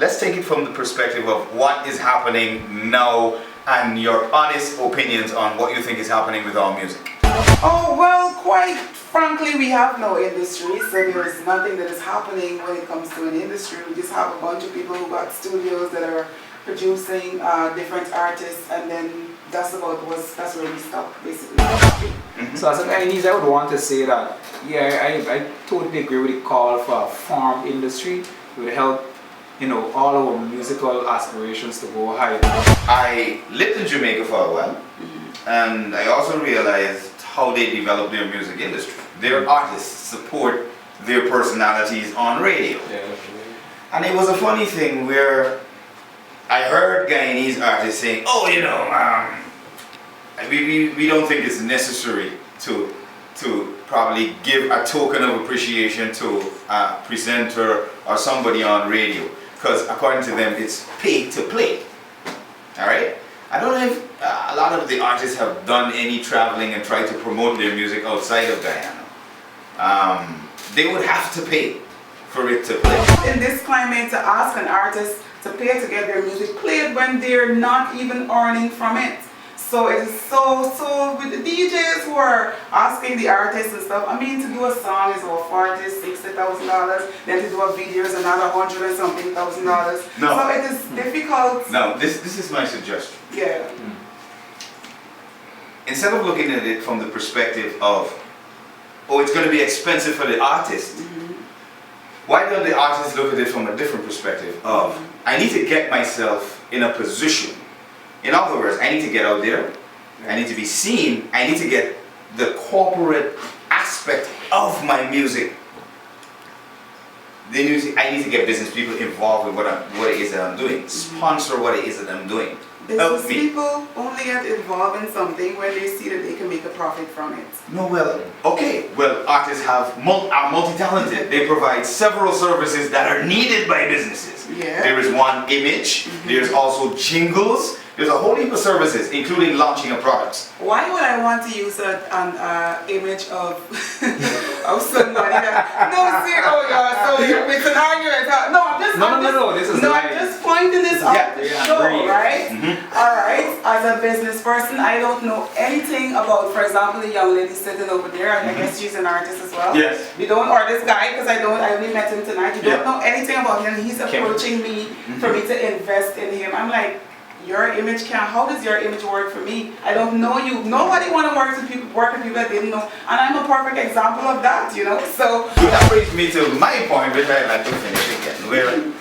let's take it from the perspective of what is happening now and your honest opinions on what you think is happening with our music. Oh, well, quite frankly, we have no industry, so there is nothing that is happening when it comes to an industry. We just have a bunch of people who got studios that are producing different artists, and then that's where we stop, basically. So as a Guyanese, I would want to say that, yeah, I totally agree with the call for a farm industry. It would help, all our musical aspirations to go higher. I lived in Jamaica for a while, and I also realized how they develop their music industry. Their artists support their personalities on radio. Yeah. And it was a funny thing where I heard Guyanese artists saying, oh, we don't think it's necessary to probably give a token of appreciation to a presenter or somebody on radio, because according to them it's pay to play. Alright? I don't know if a lot of the artists have done any traveling and tried to promote their music outside of Guyana. They would have to pay for it to play. In this climate, to ask an artist to pay to get their music played when they're not even earning from it. So it is so with the DJs who are asking the artists and stuff, to do a song is over $40,000, $60,000, then to do a video is another $100 and something thousand. No. So it is difficult. No, this is my suggestion. Yeah. Instead of looking at it from the perspective of, oh, it's going to be expensive for the artist, why don't the artist look at it from a different perspective of, I need to get myself in a position. In other words, I need to get out there, I need to be seen, I need to get the corporate aspect of my music. I need to get business people involved with what it is that I'm doing, sponsor what it is that I'm doing. Business people only get involved in something when they see that they can make a profit from it. No, artists are multi-talented. They provide several services that are needed by businesses. Yeah. There is one image, there's also jingles, there's a whole heap of services, including launching of products. Why would I want to use an image of of somebody that, oh God, so it's an argument. I'm just pointing this out to show, right? Alright, as a business person, I don't know anything about, for example, the young lady sitting over there, I guess she's an artist as well. Yes. You don't, or this guy, because I only met him tonight, you don't know anything about him, he's approaching me for me to invest in him. I'm like, your image how does your image work for me? I don't know you. Nobody want to work with people that didn't know. And I'm a perfect example of that, So that brings me to my point, which I'd like to finish again, where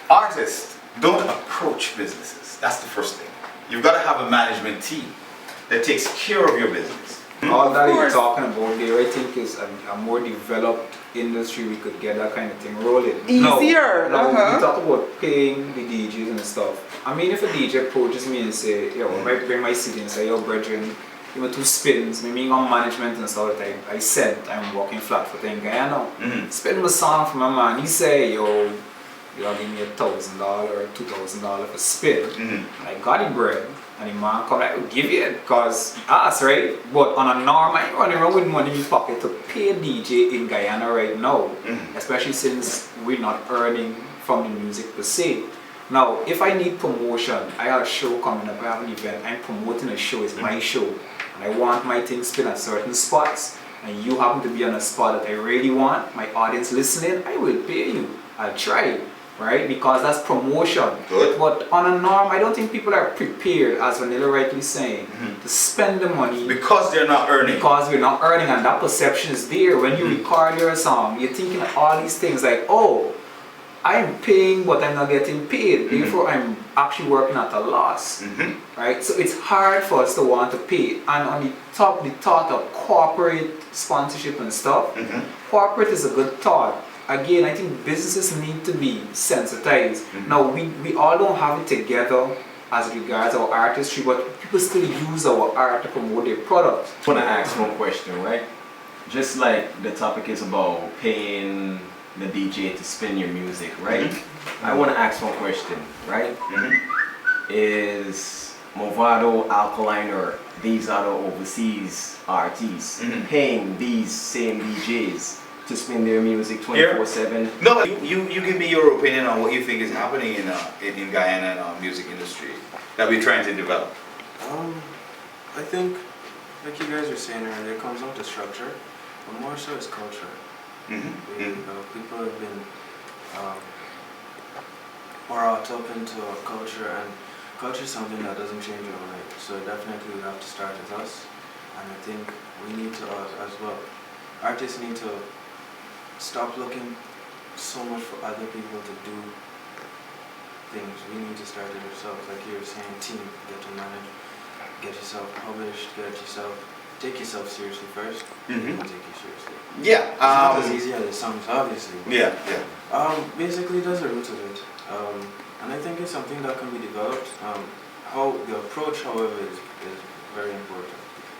artists don't approach businesses. That's the first thing. You've got to have a management team that takes care of your business. All that you're talking about there, I think, is a more developed industry. We could get that kind of thing rolling. Easier. No, we talk about paying the DJs and stuff. If a DJ approaches me and say, I bring my CD and say, brethren, 2 spins, me on management and stuff that I said I'm working flat for in Guyana. Spend my song for my man. He say, you'll give me $1,000 or $2,000 for spin. And I got the bread. And the man come like, give you it, because us, right? But on a norm, I running around with money in my pocket to pay a DJ in Guyana right now. Especially since we're not earning from the music per se. Now, if I need promotion, I have a show coming up, I have an event, I'm promoting a show, it's my show. And I want my thing spin at certain spots. And you happen to be on a spot that I really want, my audience listening, I will pay you. I'll try. Right? Because that's promotion. Good. But on a norm, I don't think people are prepared, as Vanilla rightly saying, to spend the money. Because they're not earning. Because we're not earning, and that perception is there. When you record your song, you're thinking of all these things like, oh, I'm paying but I'm not getting paid. Therefore, I'm actually working at a loss. Right? So it's hard for us to want to pay. And on the thought of corporate sponsorship and stuff, corporate is a good thought. Again, I think businesses need to be sensitized. Now, we all don't have it together as regards our artistry, but people still use our art to promote their product. I want to ask one question, right? Just like the topic is about paying the DJ to spin your music, right? I want to ask one question, right? Is Movado, Alkaline, or these other overseas artists paying these same DJs to spin their music 24/7. No, you give me your opinion on what you think is happening in Guyana music industry that we're trying to develop. I think, like you guys were saying earlier, it comes down to structure, but more so it's culture. People have been brought up into a culture, and culture is something that doesn't change overnight. So definitely we have to start with us, and I think we need to as well. Artists need to stop looking so much for other people to do things. We need to start it ourselves, like you were saying, team, get to manage, get yourself published, take yourself seriously first, and take you seriously. Yeah. It's not as easy as it sounds, obviously. Yeah. Basically, that's the root of it. And I think it's something that can be developed. How the approach, however, is very important.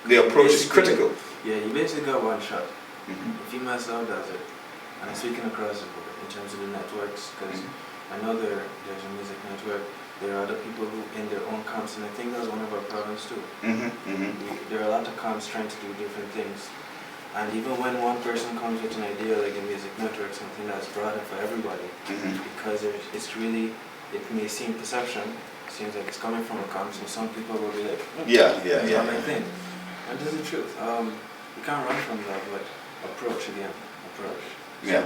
The approach is critical. Yeah, you basically got one shot. If you mess up, that's it. And I'm speaking across the board in terms of the networks, because I know there's a music network. There are other people who in their own camps, and I think that's one of our problems too. There are a lot of camps trying to do different things. And even when one person comes with an idea like a music network, something that's broader for everybody, because it's really, it may seem seems like it's coming from a camp, so some people will be like, yeah. Not my thing. And this is the truth. You can't run from that, but approach. Yeah.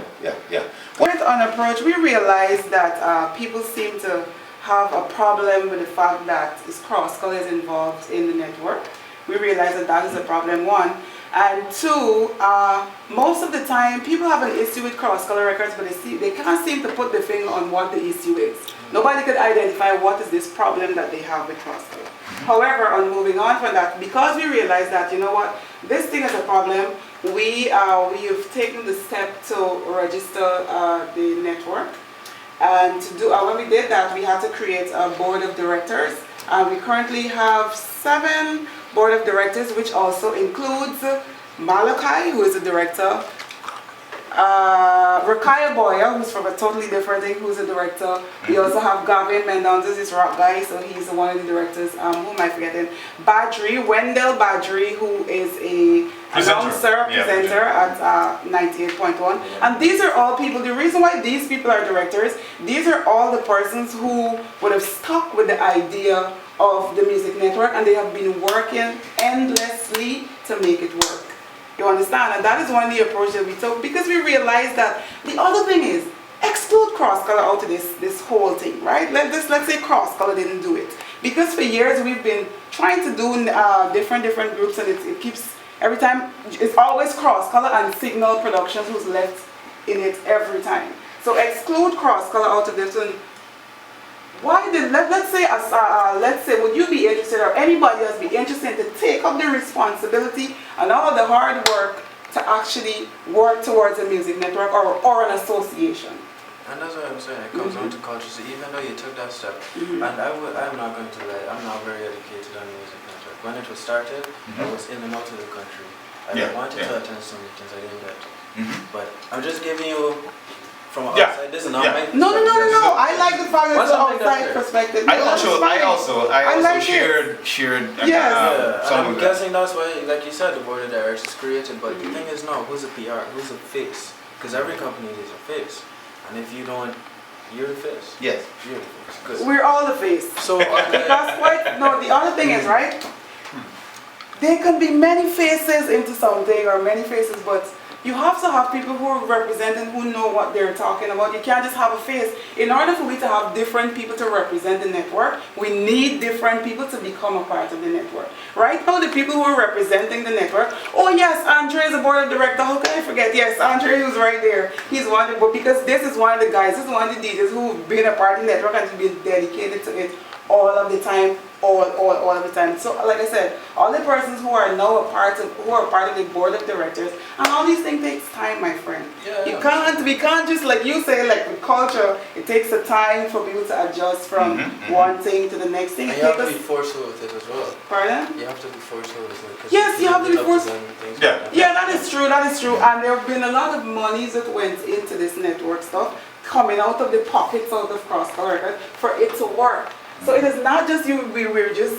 With an approach, we realize that people seem to have a problem with the fact that cross-color is involved in the network. We realize that is a problem, one. And two, most of the time people have an issue with cross-color records, but they can't seem to put the finger on what the issue is. Nobody could identify what is this problem that they have with cross-color. However, on moving on from that, because we realize that, you know what, this thing is a problem, we have taken the step to register the network. And to do, when we did that, we had to create a board of directors. We currently have 7 board of directors, which also includes Malachi, who is the director, Rakaya Boya, who's from a totally different thing, who's a director. We also have Gavin Mendonza, this rock guy, so he's one of the directors. Who am I forgetting? Badri, Wendell Badri, who is a presenter at 98.1. And these are all people, the reason why these people are directors, these are all the persons who would have stuck with the idea of the music network, and they have been working endlessly to make it work. You understand? And that is one of the approaches that we took, because we realized that the other thing is, exclude cross-color out of this whole thing, right? Let's say cross-color didn't do it. Because for years we've been trying to do different groups, and it keeps, every time, it's always cross-color and Signal Productions who's left in it every time. So exclude cross-color out of this. And why did, let's say, would you be interested, or anybody else be interested, to take up the responsibility and all the hard work to actually work towards a music network or an association? And that's what I'm saying, it comes down to culture. So even though you took that step, and I'm not going to lie, I'm not very educated on music network. When it was started, I was in and out of the country. I wanted to attend some meetings, I didn't get to. But I'm just giving you from outside. This is not my perspective. No. I like the fact that it's an outside perspective. I also shared I'm guessing that's why, like you said, the board of directors is created. But the thing is, no, who's a PR? Who's a face? Because every company needs a face. And if you don't, you're the face. Yes. You're the face. We're all the face. So the other thing is, right? There can be many faces into something, or many faces, but you have to have people who are representing, who know what they're talking about. You can't just have a face. In order for we to have different people to represent the network, we need different people to become a part of the network. Right now, the people who are representing the network, oh yes, Andre is a board of director. How can I forget? Yes, Andre who's right there. He's one of the, but because this is one of the guys, this is one of the DJs who've been a part of the network and has been dedicated to it all of the time. All of the time. So like I said, all the persons who are now a part of the board of directors, and all these things takes time, my friend. We can't just, like you say, like with culture, it takes a time for people to adjust from one thing to the next thing. And you have to be forceful with it as well. Pardon? You have to be forceful with it. Yes, you have to be forceful. Yeah, that is true. And there have been a lot of monies that went into this network stuff, coming out of the pockets out of cross-color for it to work. So it is not just we're just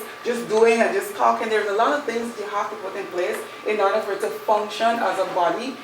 doing and just talking. There's a lot of things you have to put in place in order for it to function as a body.